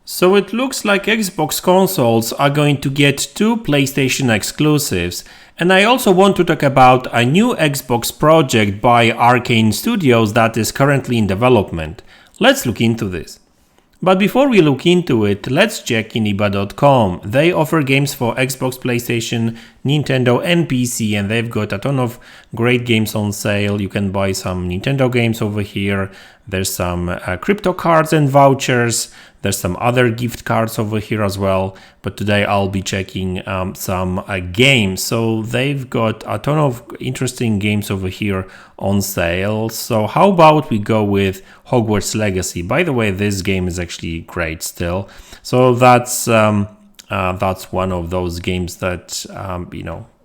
So it looks like Xbox consoles are going to get 2 PlayStation exclusives. And I also want to talk about a new Xbox project by Arkane Studios that is currently in development. Let's look into this. But before we look into it, let's check iniba.com. They offer games for Xbox, PlayStation, Nintendo and PC, and they've got a ton of great games on sale. You can buy some Nintendo games over here. There's some crypto cards and vouchers. There's some other gift cards over here as well. But today I'll be checking some games. So they've got a ton of interesting games over here on sale. So how about we go with Hogwarts Legacy? By the way, this game is actually great still. So that's one of those games that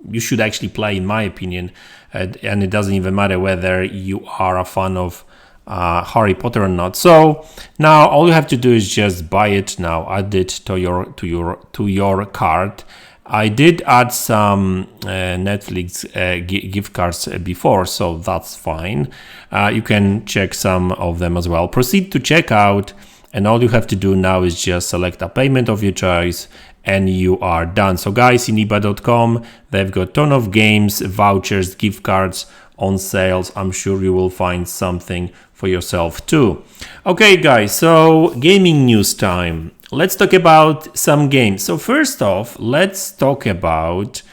you should actually play, in my opinion. And it doesn't even matter whether you are a fan of Harry Potter or not. So now all you have to do is just buy it now. Add it to your cart. I did add some Netflix gift cards before, so that's fine. You can check some of them as well. Proceed to checkout, and all you have to do now is just select a payment of your choice, and you are done. So guys, iniba.com, they've got a ton of games, vouchers, gift cards on sales. I'm sure you will find something for yourself too. Okay guys, so gaming news time. Let's talk about some games. So first off, let's talk about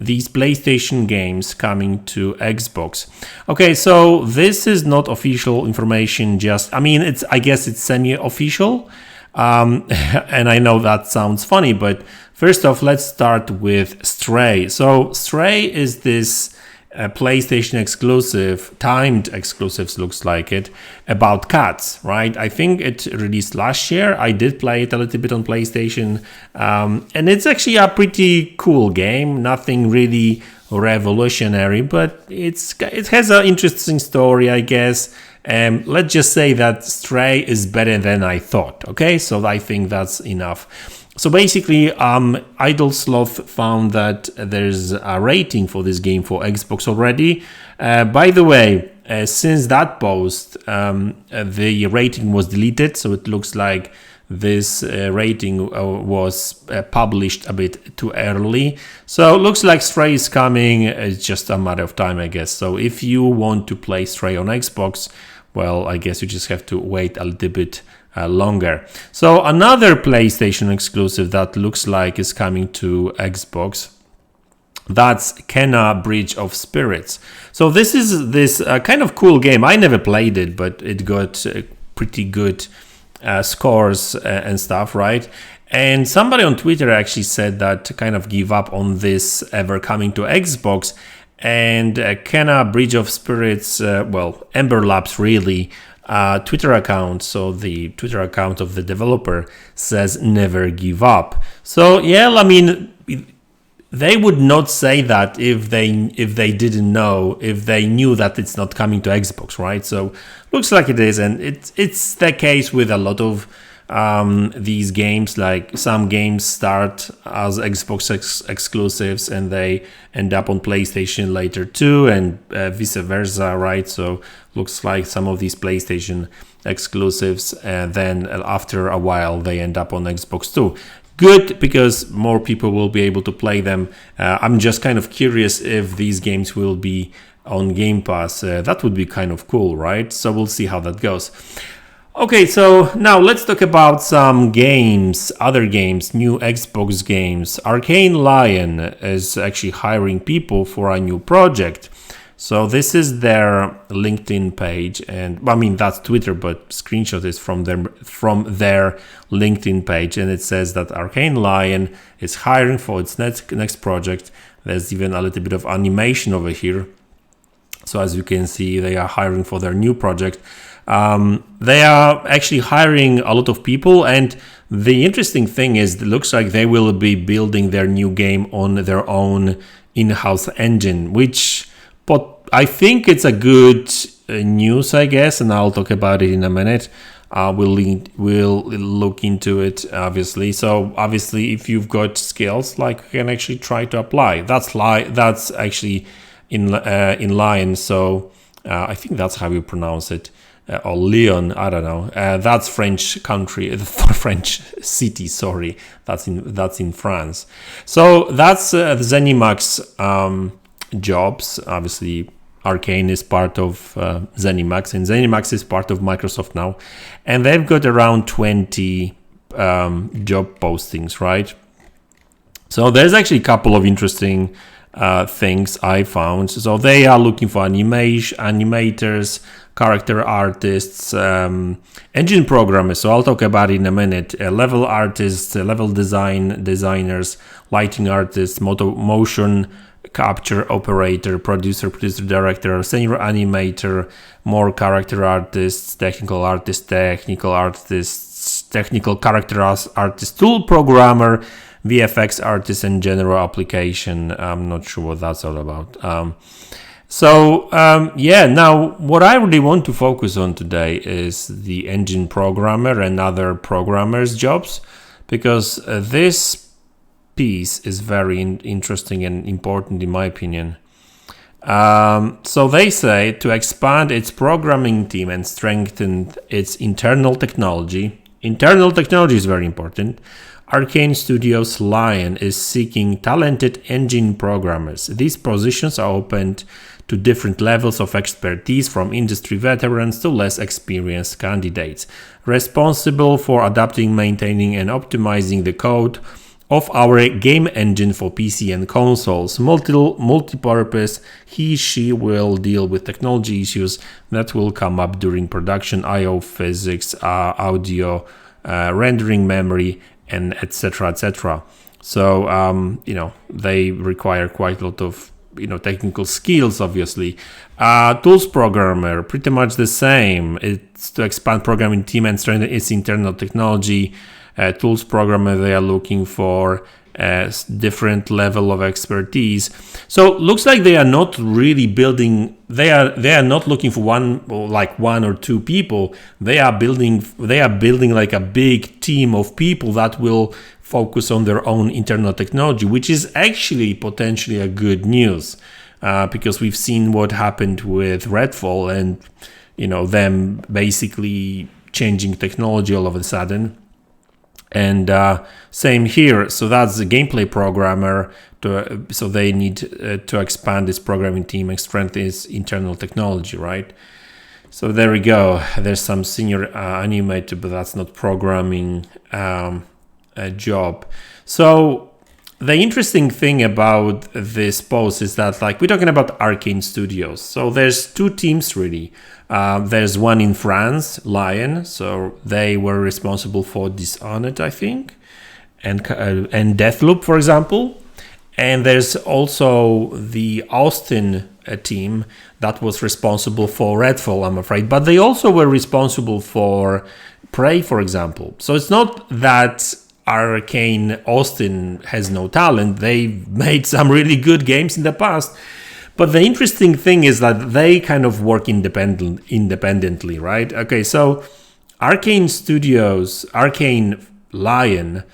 these PlayStation games coming to Xbox. Okay, so this is not official information, I guess it's semi-official. And I know that sounds funny, but first off, let's start with Stray. So Stray is this PlayStation exclusive, timed exclusives looks like it, about cats, right? I think it released last year. I did play it a little bit on PlayStation, and it's actually a pretty cool game. Nothing really revolutionary, but it has an interesting story, I guess. Let's just say that Stray is better than I thought. Okay, so I think that's enough. So basically, Idle Sloth found that there's a rating for this game for Xbox already. By the way, since that post, the rating was deleted, so it looks like this rating was published a bit too early. So it looks like Stray is coming. It's just a matter of time, I guess. So if you want to play Stray on Xbox, well, I guess you just have to wait a little bit longer. So another PlayStation exclusive that looks like is coming to Xbox, that's Kena Bridge of Spirits. So this is this kind of cool game. I never played it, but it got pretty good scores and stuff, right? And somebody on Twitter actually said that to kind of give up on this ever coming to Xbox. And Kena Bridge of Spirits, Ember Labs really, Twitter account, so the Twitter account of the developer says never give up. So yeah, I mean, they would not say that if they didn't know, if they knew that it's not coming to Xbox, right? So looks like it is, and it's the case with a lot of these games. Like some games start as Xbox exclusives and they end up on PlayStation later too, and vice versa, right? So looks like some of these PlayStation exclusives, and then after a while they end up on Xbox too. Good, because more people will be able to play them. I'm just kind of curious if these games will be on Game Pass. That would be kind of cool, right? So we'll see how that goes. Okay, so now let's talk about some games, other games, new Xbox games. Arkane Lion is actually hiring people for a new project. So this is their LinkedIn page, and I mean that's Twitter, but screenshot is from their LinkedIn page, and it says that Arkane Lion is hiring for its next project. There's even a little bit of animation over here. So as you can see, they are hiring for their new project. They are actually hiring a lot of people, and the interesting thing is it looks like they will be building their new game on their own in-house engine, but I think it's a good news, I guess, and I'll talk about it in a minute. We'll look into it, obviously. So obviously, if you've got skills, like, you can actually try to apply. That's actually in Lion. So I think that's how you pronounce it. or Lyon, I don't know. That's French country, French city. Sorry, that's in France. So that's the ZeniMax jobs. Obviously, Arkane is part of ZeniMax, and ZeniMax is part of Microsoft now, and they've got around 20 job postings, right? So there's actually a couple of interesting things I found. So they are looking for animators, character artists, engine programmers. So I'll talk about it in a minute. Level artists, level designers, lighting artists, motion capture operator, producer, director, senior animator, more character artists, technical character artist, tool programmer, VFX artist, and general application. I'm not sure what that's all about. Now what I really want to focus on today is the engine programmer and other programmers' jobs, because this piece is very interesting and important in my opinion. So they say to expand its programming team and strengthen its internal technology. Internal technology is very important. Arkane Studios Lion is seeking talented engine programmers. These positions are opened to different levels of expertise, from industry veterans to less experienced candidates, responsible for adapting, maintaining, and optimizing the code of our game engine for PC and consoles. Multi-purpose, she will deal with technology issues that will come up during production, I/O, physics, audio, rendering, memory, and etc. So they require quite a lot of technical skills, obviously. Tools programmer, pretty much the same. It's to expand programming team and strengthen its internal technology. Tools programmer, they are looking for a different level of expertise. So looks like they are not really building. They are not looking for one or two people. They are building like a big team of people that will focus on their own internal technology, which is actually potentially a good news, because we've seen what happened with Redfall and them basically changing technology all of a sudden. And same here. So that's the gameplay programmer. So they need to expand this programming team and strengthen its internal technology, right? So there we go. There's some senior animator, but that's not programming job. So the interesting thing about this post is that we're talking about Arkane Studios. So there's two teams really. There's one in France, Lion. So they were responsible for Dishonored, I think, and Deathloop, for example. And there's also the Austin team that was responsible for Redfall, I'm afraid. But they also were responsible for Prey, for example. So it's not that Arkane Austin has no talent. They've made some really good games in the past. But the interesting thing is that they kind of work independently, right? Okay, so Arkane Studios, Arkane Lion,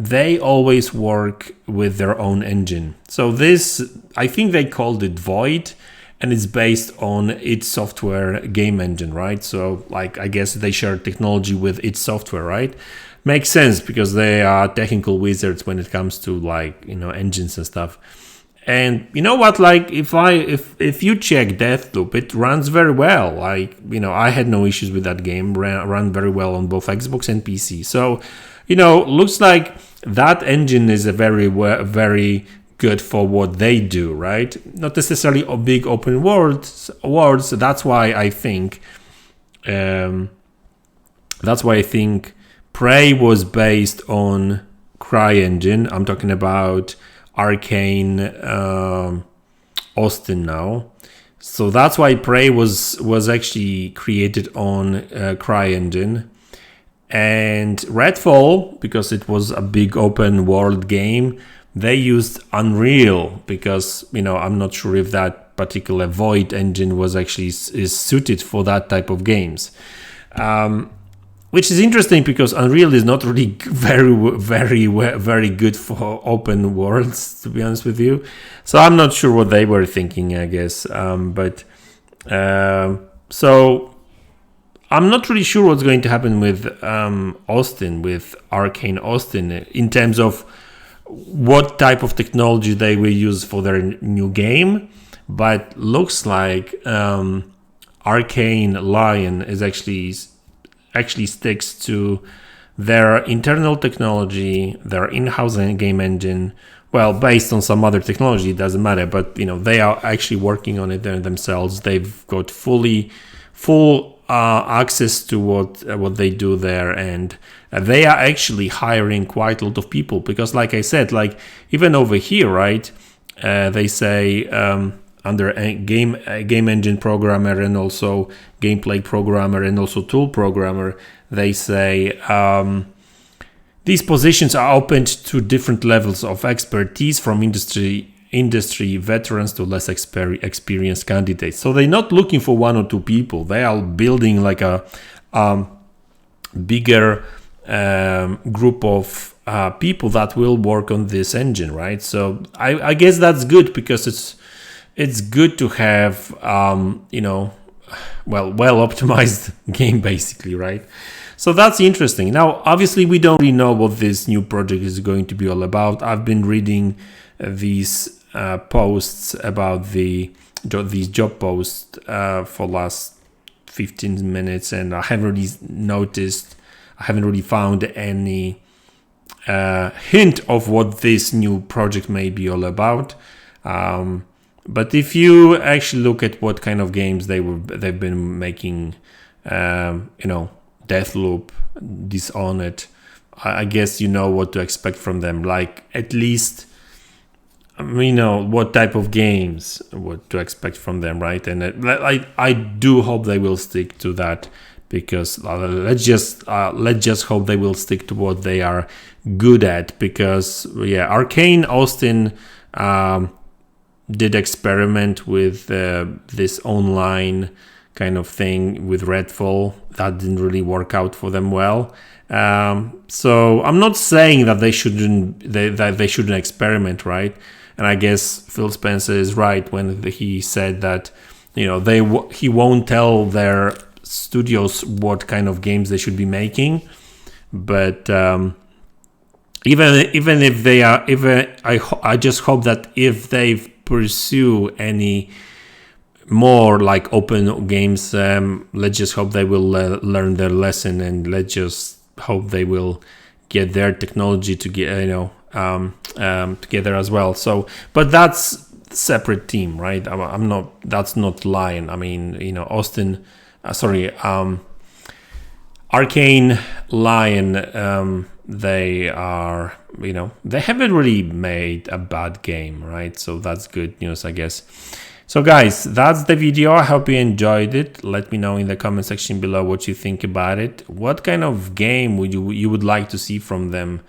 they always work with their own engine. So this, I think they called it Void, and it's based on id Software game engine, right? So I guess they share technology with id Software, right? Makes sense because they are technical wizards when it comes to engines and stuff. And you know what? If you check Deathloop, it runs very well. I had no issues with that game. Ran very well on both Xbox and PC. So, looks like that engine is a very good for what they do, right? Not necessarily a big open worlds. That's why I think. Prey was based on CryEngine. I'm talking about Arkane Austin now. So that's why Prey was actually created on CryEngine. And Redfall, because it was a big open world game, they used Unreal because, I'm not sure if that particular Void engine was actually is suited for that type of games. Which is interesting because Unreal is not really very good for open worlds, to be honest with you. So I'm not sure what they were thinking, I guess. So I'm not really sure what's going to happen with Austin, with Arkane Austin, in terms of what type of technology they will use for their new game. But looks like Arkane Lion is actually sticks to their internal technology, their in-house game engine. Well, based on some other technology, it doesn't matter. But they are actually working on it themselves. They've got full access to what they do there, and they are actually hiring quite a lot of people, because, like I said, like even over here, right? They say under a game engine programmer and also gameplay programmer and also tool programmer, they say these positions are open to different levels of expertise, from industry veterans to less experienced candidates. So they're not looking for one or two people. They are building like a bigger group of people that will work on this engine, right? So I guess that's good, because it's good to have well optimized game, basically, right? So that's interesting. Now, obviously, we don't really know what this new project is going to be all about. I've been reading these posts about these job posts for last 15 minutes, and I haven't really found any hint of what this new project may be all about. But if you actually look at what kind of games they've been making, Deathloop, Dishonored, I guess you know what to expect from them. Like, at least we know what type of games, what to expect from them, right? And I do hope they will stick to that, because let's just hope they will stick to what they are good at. Because Arkane Austin did experiment with this online kind of thing with Redfall. That didn't really work out for them well. So I'm not saying that they shouldn't experiment, right? And I guess Phil Spencer is right when he said that he won't tell their studios what kind of games they should be making. But even if they are, I just hope that if they pursue any more like open games, let's just hope they will learn their lesson, and let's just hope they will get their technology to get together as well. So, but that's separate team, right? I'm not. That's not Lion. I mean, Austin. Arkane Lion. They are. They haven't really made a bad game, right? So that's good news, I guess. So guys, that's the video. I hope you enjoyed it. Let me know in the comment section below what you think about it. What kind of game you would like to see from them?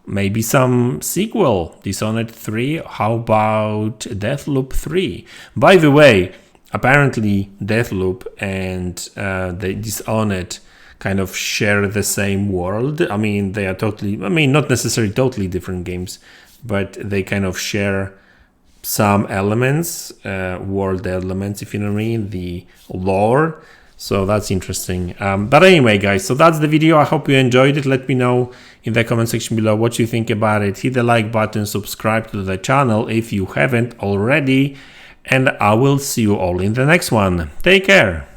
Maybe some sequel, Dishonored 3. How about Deathloop 3? By the way, apparently Deathloop and the Dishonored kind of share the same world. I mean, they are not necessarily totally different games, but they kind of share some elements, world elements, if you know what I mean, the lore. So that's interesting. But anyway, guys, so that's the video. I hope you enjoyed it. Let me know in the comment section below what you think about it. Hit the like button, subscribe to the channel if you haven't already, and I will see you all in the next one. Take care.